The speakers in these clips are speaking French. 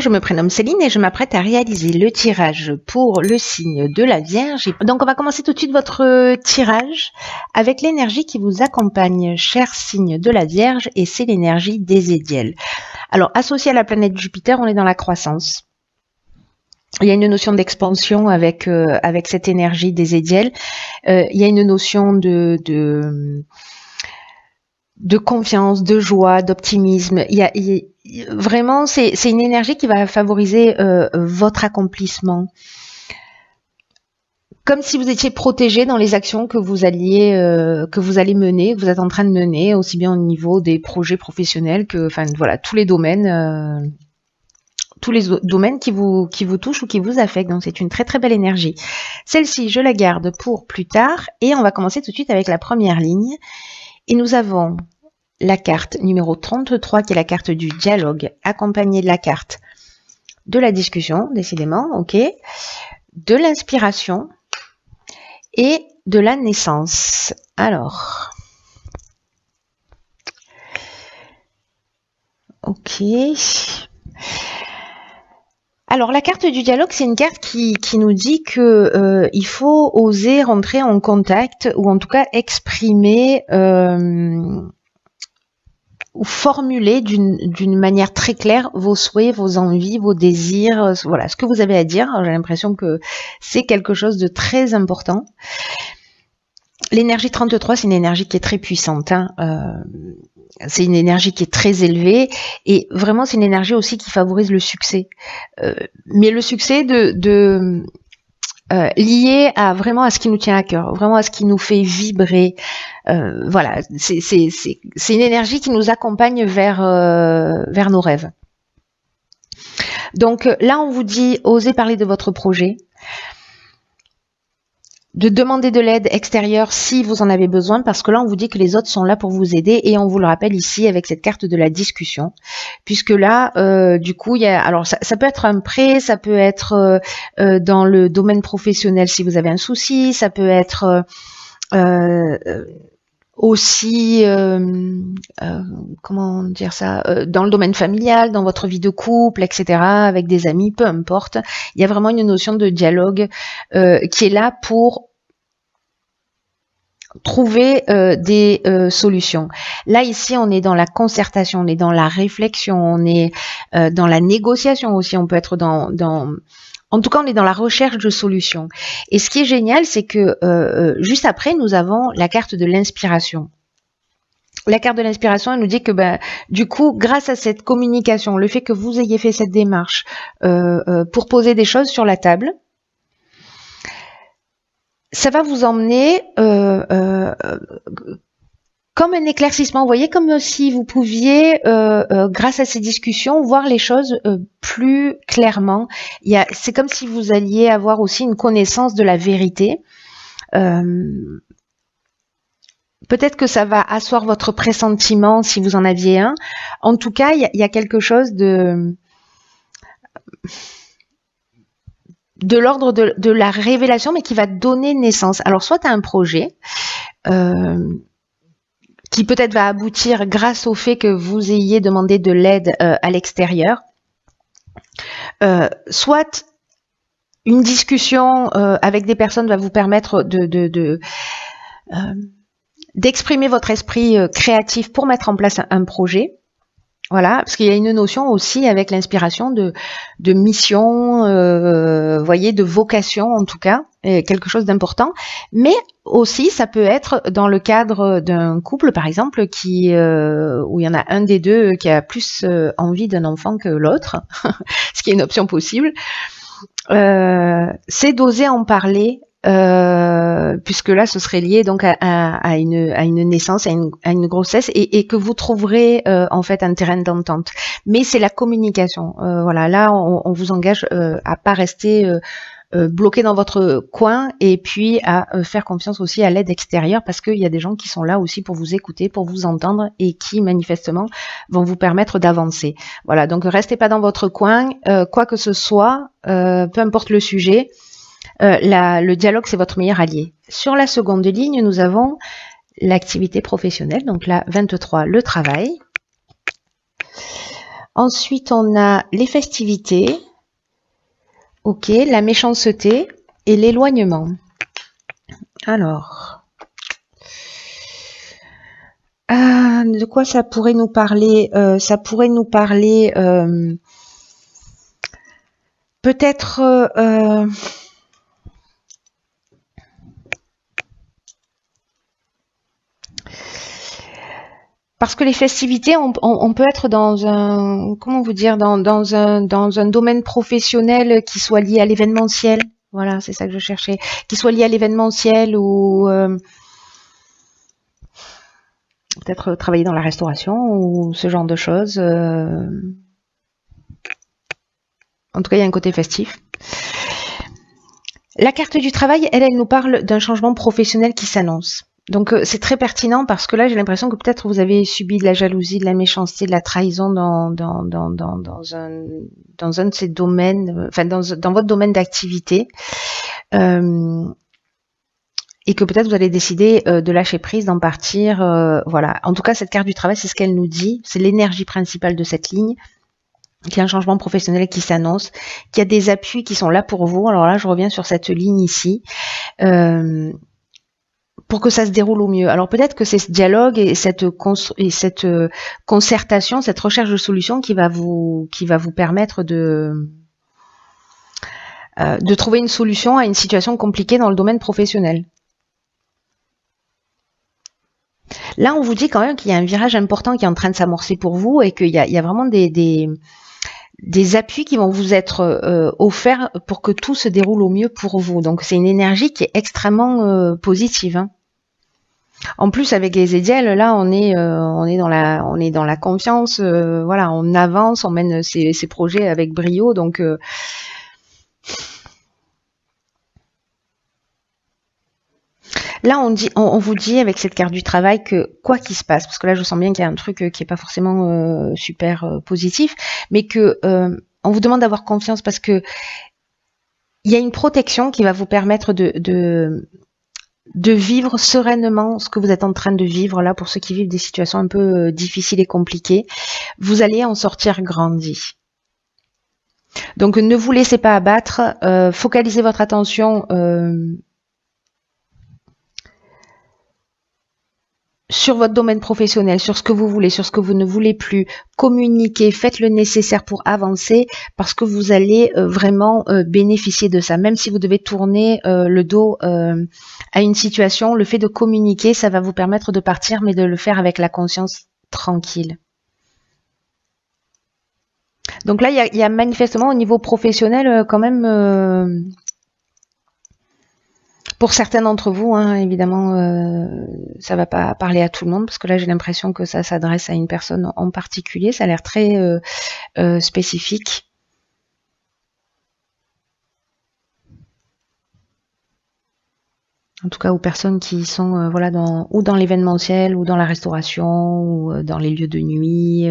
Je me prénomme Céline et je m'apprête à réaliser le tirage pour le signe de la Vierge. Donc on va commencer tout de suite votre tirage avec l'énergie qui vous accompagne, cher signe de la Vierge, et c'est l'énergie d'Ézéchiel. Alors associé à la planète Jupiter, on est dans la croissance. Il y a une notion d'expansion avec cette énergie d'Ézéchiel. Il y a une notion de confiance, de joie, d'optimisme. Vraiment, c'est une énergie qui va favoriser votre accomplissement. Comme si vous étiez protégé dans les actions que vous allez mener, que vous êtes en train de mener, aussi bien au niveau des projets professionnels que, enfin voilà, tous les domaines qui vous touchent ou qui vous affectent. Donc c'est une très très belle énergie. Celle-ci, je la garde pour plus tard et on va commencer tout de suite avec la première ligne. Et nous avons la carte numéro 33 qui est la carte du dialogue, accompagnée de la carte de la discussion, décidément, ok, de l'inspiration et de la naissance. Alors, ok. Alors la carte du dialogue, c'est une carte qui nous dit que il faut oser rentrer en contact ou en tout cas exprimer ou formuler d'une manière très claire vos souhaits, vos envies, vos désirs, voilà, ce que vous avez à dire. J'ai l'impression que c'est quelque chose de très important. L'énergie 33, c'est une énergie qui est très puissante, hein. C'est une énergie qui est très élevée et vraiment c'est une énergie aussi qui favorise le succès. Mais le succès lié à vraiment à ce qui nous tient à cœur, vraiment à ce qui nous fait vibrer. Voilà, c'est une énergie qui nous accompagne vers nos rêves. Donc là, on vous dit, osez parler de votre projet, de demander de l'aide extérieure si vous en avez besoin, parce que là, on vous dit que les autres sont là pour vous aider, et on vous le rappelle ici avec cette carte de la discussion, puisque là, du coup, il y a, alors ça peut être un prêt, ça peut être dans le domaine professionnel si vous avez un souci, ça peut être aussi, comment dire ça, dans le domaine familial, dans votre vie de couple, etc., avec des amis, peu importe. Il y a vraiment une notion de dialogue qui est là pour trouver des solutions. Là, ici, on est dans la concertation, on est dans la réflexion, on est dans la négociation aussi, on peut être en tout cas, on est dans la recherche de solutions. Et ce qui est génial, c'est que juste après, nous avons la carte de l'inspiration. La carte de l'inspiration, elle nous dit que du coup, grâce à cette communication, le fait que vous ayez fait cette démarche pour poser des choses sur la table, ça va vous emmener comme un éclaircissement, vous voyez, comme si vous pouviez, grâce à ces discussions, voir les choses plus clairement. C'est comme si vous alliez avoir aussi une connaissance de la vérité. Peut-être que ça va asseoir votre pressentiment si vous en aviez un. En tout cas, il y a quelque chose de l'ordre de la révélation, mais qui va donner naissance. Alors, soit à un projet qui peut-être va aboutir grâce au fait que vous ayez demandé de l'aide à l'extérieur, soit une discussion avec des personnes va vous permettre d'exprimer votre esprit créatif pour mettre en place un projet. Voilà, parce qu'il y a une notion aussi avec l'inspiration de mission, voyez, de vocation en tout cas, quelque chose d'important. Mais aussi, ça peut être dans le cadre d'un couple, par exemple, où il y en a un des deux qui a plus envie d'un enfant que l'autre, ce qui est une option possible. C'est d'oser en parler. Puisque là, ce serait lié donc à une naissance, à une grossesse, et que vous trouverez en fait un terrain d'entente. Mais c'est la communication. Voilà, là, on vous engage à pas rester bloqué dans votre coin, et puis à faire confiance aussi à l'aide extérieure, parce qu'il y a des gens qui sont là aussi pour vous écouter, pour vous entendre, et qui manifestement vont vous permettre d'avancer. Voilà, donc restez pas dans votre coin, quoi que ce soit, peu importe le sujet. Le dialogue, c'est votre meilleur allié. Sur la seconde ligne, nous avons l'activité professionnelle, donc la 23, le travail. Ensuite, on a les festivités. Ok, la méchanceté et l'éloignement. Alors, de quoi ça pourrait nous parler? Ça pourrait nous parler peut-être parce que les festivités, on peut être dans un, comment vous dire, dans un domaine professionnel qui soit lié à l'événementiel. Voilà, c'est ça que je cherchais. Qui soit lié à l'événementiel ou peut-être travailler dans la restauration ou ce genre de choses. En tout cas, il y a un côté festif. La carte du travail, elle nous parle d'un changement professionnel qui s'annonce. Donc c'est très pertinent parce que là j'ai l'impression que peut-être vous avez subi de la jalousie, de la méchanceté, de la trahison dans un de ces domaines, enfin dans votre domaine d'activité, et que peut-être vous allez décider de lâcher prise, d'en partir. Voilà. En tout cas, cette carte du travail, c'est ce qu'elle nous dit, c'est l'énergie principale de cette ligne. Qu'il y a un changement professionnel qui s'annonce, qu'il y a des appuis qui sont là pour vous. Alors là, je reviens sur cette ligne ici. Pour que ça se déroule au mieux. Alors peut-être que c'est ce dialogue et cette concertation, cette recherche de solutions qui va vous permettre de trouver une solution à une situation compliquée dans le domaine professionnel. Là, on vous dit quand même qu'il y a un virage important qui est en train de s'amorcer pour vous et qu'il y a vraiment des appuis qui vont vous être offerts pour que tout se déroule au mieux pour vous. Donc c'est une énergie qui est extrêmement positive. Hein. En plus avec les Hédiels, là on est dans la confiance. Voilà, on avance, on mène ces projets avec brio. Donc là, on vous dit avec cette carte du travail que quoi qu'il se passe, parce que là, je sens bien qu'il y a un truc qui est pas forcément super positif, mais que on vous demande d'avoir confiance parce que il y a une protection qui va vous permettre de vivre sereinement ce que vous êtes en train de vivre là. Pour ceux qui vivent des situations un peu difficiles et compliquées, vous allez en sortir grandi. Donc, ne vous laissez pas abattre, focalisez votre attention sur votre domaine professionnel, sur ce que vous voulez, sur ce que vous ne voulez plus, communiquez, faites le nécessaire pour avancer parce que vous allez vraiment bénéficier de ça. Même si vous devez tourner le dos à une situation, le fait de communiquer, ça va vous permettre de partir, mais de le faire avec la conscience tranquille. Donc là, il y a manifestement au niveau professionnel quand même... Pour certains d'entre vous, hein, évidemment, ça va pas parler à tout le monde parce que là j'ai l'impression que ça s'adresse à une personne en particulier. Ça a l'air très spécifique. En tout cas aux personnes qui sont voilà ou dans l'événementiel ou dans la restauration ou dans les lieux de nuit.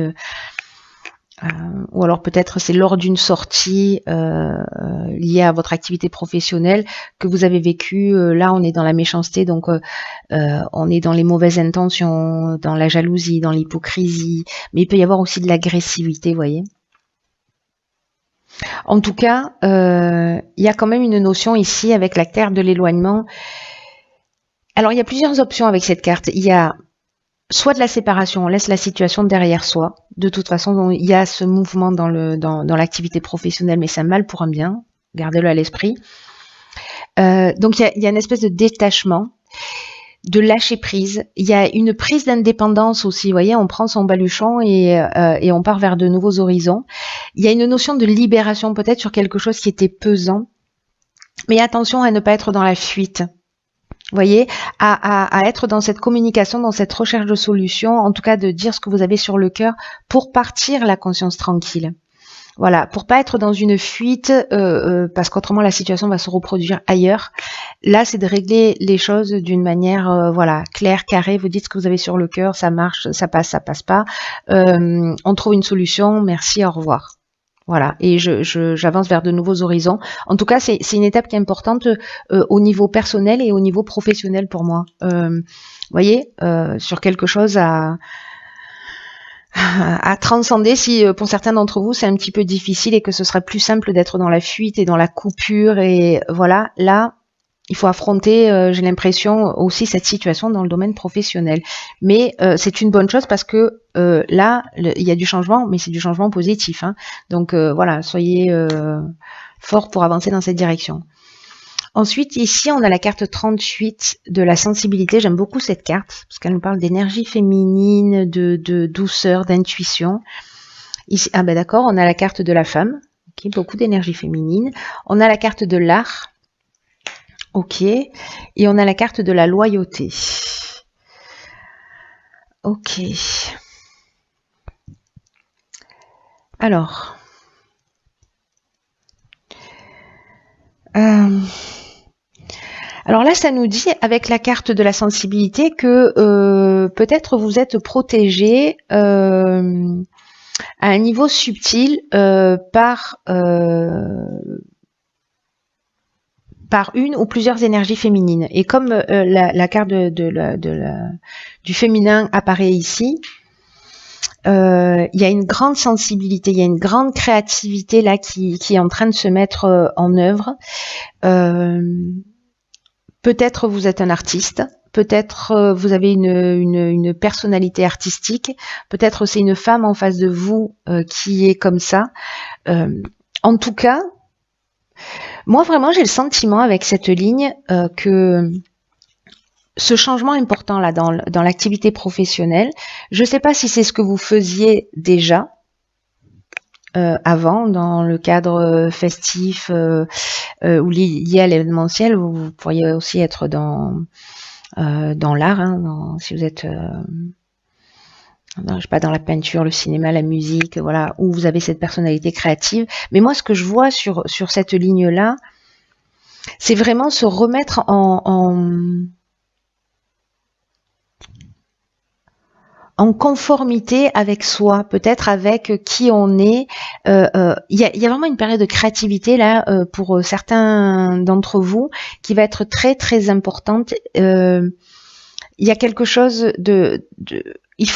Ou alors peut-être c'est lors d'une sortie liée à votre activité professionnelle que vous avez vécu. Là, on est dans la méchanceté, donc on est dans les mauvaises intentions, dans la jalousie, dans l'hypocrisie. Mais il peut y avoir aussi de l'agressivité, vous voyez. En tout cas, il y a quand même une notion ici avec la carte de l'éloignement. Alors, il y a plusieurs options avec cette carte. Il y a soit de la séparation, on laisse la situation derrière soi. De toute façon, il y a ce mouvement dans l'activité professionnelle, mais c'est un mal pour un bien. Gardez-le à l'esprit. Donc, il y a une espèce de détachement, de lâcher prise. Il y a une prise d'indépendance aussi. Vous voyez, on prend son baluchon et on part vers de nouveaux horizons. Il y a une notion de libération peut-être sur quelque chose qui était pesant. Mais attention à ne pas être dans la fuite. Vous voyez, à être dans cette communication, dans cette recherche de solutions, en tout cas de dire ce que vous avez sur le cœur pour partir la conscience tranquille. Voilà, pour pas être dans une fuite, parce qu'autrement la situation va se reproduire ailleurs. Là, c'est de régler les choses d'une manière, voilà, claire, carrée. Vous dites ce que vous avez sur le cœur, ça marche, ça passe pas. On trouve une solution. Merci, au revoir. Voilà, et j'avance vers de nouveaux horizons. En tout cas, c'est une étape qui est importante au niveau personnel et au niveau professionnel pour moi. Vous voyez, sur quelque chose à à transcender si pour certains d'entre vous c'est un petit peu difficile et que ce serait plus simple d'être dans la fuite et dans la coupure et voilà, là il faut affronter, j'ai l'impression, aussi cette situation dans le domaine professionnel. Mais c'est une bonne chose parce que là, il y a du changement, mais c'est du changement positif. Hein. Donc voilà, soyez forts pour avancer dans cette direction. Ensuite, ici, on a la carte 38 de la sensibilité. J'aime beaucoup cette carte parce qu'elle nous parle d'énergie féminine, de douceur, d'intuition. Ici, ah ben d'accord, on a la carte de la femme, okay, beaucoup d'énergie féminine. On a la carte de l'art. Ok, et on a la carte de la loyauté. Ok. Alors. Alors là, ça nous dit, avec la carte de la sensibilité, que peut-être vous êtes protégé à un niveau subtil par une ou plusieurs énergies féminines. Et comme la carte du féminin apparaît ici, il y a une grande sensibilité, il y a une grande créativité là qui est en train de se mettre en œuvre. Peut-être vous êtes un artiste, peut-être vous avez une personnalité artistique, peut-être c'est une femme en face de vous qui est comme ça. En tout cas, moi vraiment j'ai le sentiment avec cette ligne que ce changement important là dans l'activité professionnelle, je ne sais pas si c'est ce que vous faisiez déjà avant dans le cadre festif ou lié à l'événementiel, vous pourriez aussi être dans l'art, hein, si vous êtes je sais pas, dans la peinture, le cinéma, la musique, voilà, où vous avez cette personnalité créative. Mais moi, ce que je vois sur cette ligne-là, c'est vraiment se remettre en conformité avec soi, peut-être avec qui on est. Il y a vraiment une période de créativité là pour certains d'entre vous qui va être très très importante. Il y a quelque chose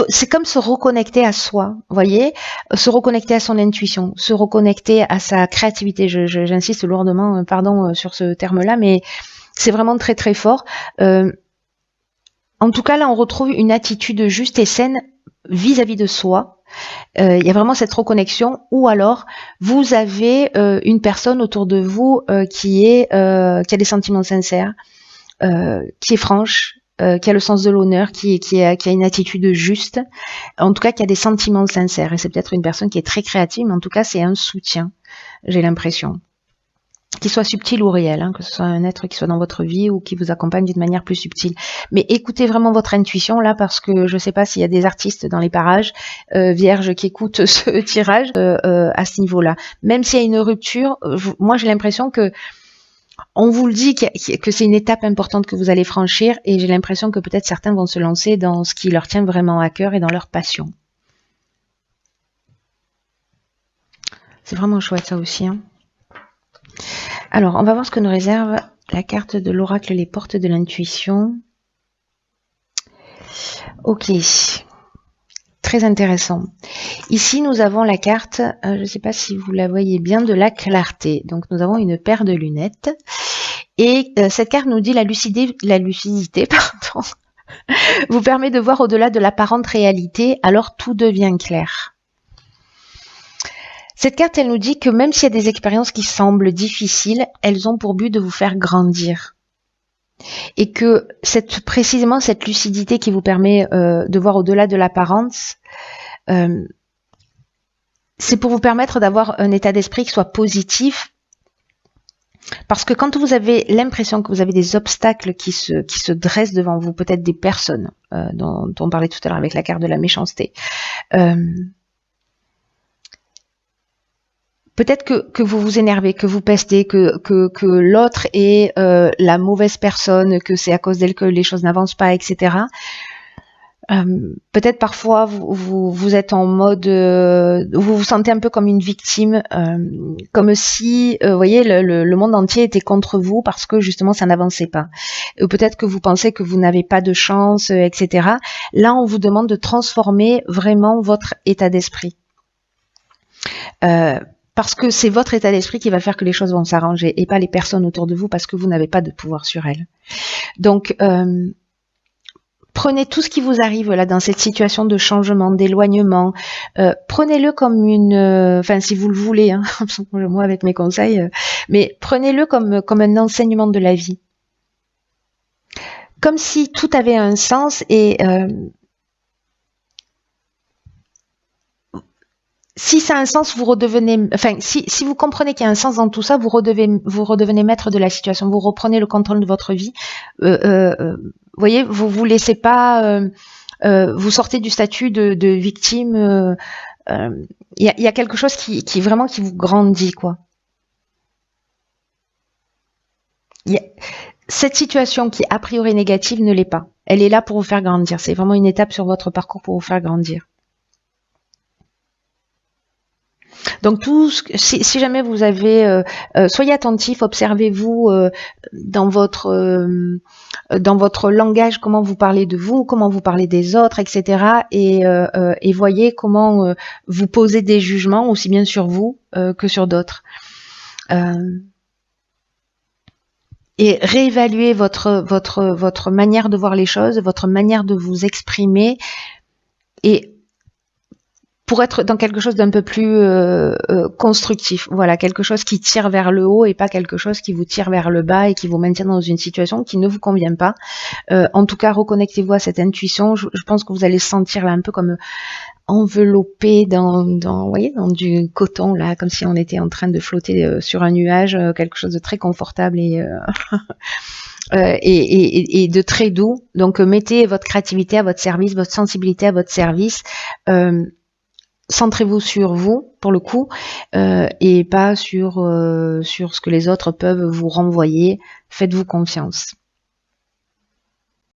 c'est comme se reconnecter à soi, vous voyez, se reconnecter à son intuition, se reconnecter à sa créativité. J'insiste lourdement, pardon sur ce terme-là, mais c'est vraiment très très fort. En tout cas, là, on retrouve une attitude juste et saine vis-à-vis de soi. Il y a vraiment cette reconnexion. Ou alors, vous avez une personne autour de vous qui a des sentiments sincères, qui est franche, qui a le sens de l'honneur, qui a une attitude juste. En tout cas, qui a des sentiments sincères. Et c'est peut-être une personne qui est très créative, mais en tout cas, c'est un soutien, j'ai l'impression. Qu'il soit subtil ou réel, hein, que ce soit un être qui soit dans votre vie ou qui vous accompagne d'une manière plus subtile. Mais écoutez vraiment votre intuition là, parce que je ne sais pas s'il y a des artistes dans les parages vierges qui écoutent ce tirage à ce niveau-là. Même s'il y a une rupture, moi j'ai l'impression que on vous le dit que c'est une étape importante que vous allez franchir, et j'ai l'impression que peut-être certains vont se lancer dans ce qui leur tient vraiment à cœur et dans leur passion. C'est vraiment chouette ça aussi, hein. Alors, on va voir ce que nous réserve la carte de l'oracle, les portes de l'intuition. Ok, très intéressant. Ici, nous avons la carte, je ne sais pas si vous la voyez bien, de la clarté. Donc, nous avons une paire de lunettes. Et cette carte nous dit la lucidité, pardon, vous permet de voir au-delà de l'apparente réalité, alors tout devient clair. Cette carte, elle nous dit que même s'il y a des expériences qui semblent difficiles, elles ont pour but de vous faire grandir. Et que précisément cette lucidité qui vous permet de voir au-delà de l'apparence, c'est pour vous permettre d'avoir un état d'esprit qui soit positif. Parce que quand vous avez l'impression que vous avez des obstacles qui se dressent devant vous, peut-être des personnes dont on parlait tout à l'heure avec la carte de la méchanceté, peut-être que vous vous énervez, que vous pestez, que l'autre est la mauvaise personne, que c'est à cause d'elle que les choses n'avancent pas, etc. Peut-être parfois vous êtes en mode, vous vous sentez un peu comme une victime, comme si, vous voyez, le monde entier était contre vous parce que justement ça n'avançait pas. Ou peut-être que vous pensez que vous n'avez pas de chance, etc. Là, on vous demande de transformer vraiment votre état d'esprit. Parce que c'est votre état d'esprit qui va faire que les choses vont s'arranger et pas les personnes autour de vous parce que vous n'avez pas de pouvoir sur elles. Donc, prenez tout ce qui vous arrive là dans cette situation de changement, d'éloignement, prenez-le comme une, enfin si vous le voulez, hein, moi avec mes conseils, mais prenez-le comme un enseignement de la vie, comme si tout avait un sens et si ça a un sens, vous redevenez, enfin, si vous comprenez qu'il y a un sens dans tout ça, vous redevenez maître de la situation, vous reprenez le contrôle de votre vie. Vous voyez, vous laissez pas, vous sortez du statut de victime. Il y a quelque chose qui vraiment qui vous grandit, quoi. Cette situation qui a priori négative ne l'est pas. Elle est là pour vous faire grandir. C'est vraiment une étape sur votre parcours pour vous faire grandir. Donc si jamais vous avez, soyez attentif, observez-vous dans votre langage, comment vous parlez de vous, comment vous parlez des autres, etc. Et voyez comment vous posez des jugements aussi bien sur vous que sur d'autres. Et réévaluer votre manière de voir les choses, votre manière de vous exprimer, et pour être dans quelque chose d'un peu plus constructif. Voilà, quelque chose qui tire vers le haut et pas quelque chose qui vous tire vers le bas et qui vous maintient dans une situation qui ne vous convient pas. En tout cas, reconnectez-vous à cette intuition. Je pense que vous allez sentir là un peu comme enveloppé vous voyez, dans du coton, là, comme si on était en train de flotter sur un nuage, quelque chose de très confortable et de très doux. Donc mettez votre créativité à votre service, votre sensibilité à votre service. Centrez-vous sur vous, pour le coup, et pas sur ce que les autres peuvent vous renvoyer. Faites-vous confiance.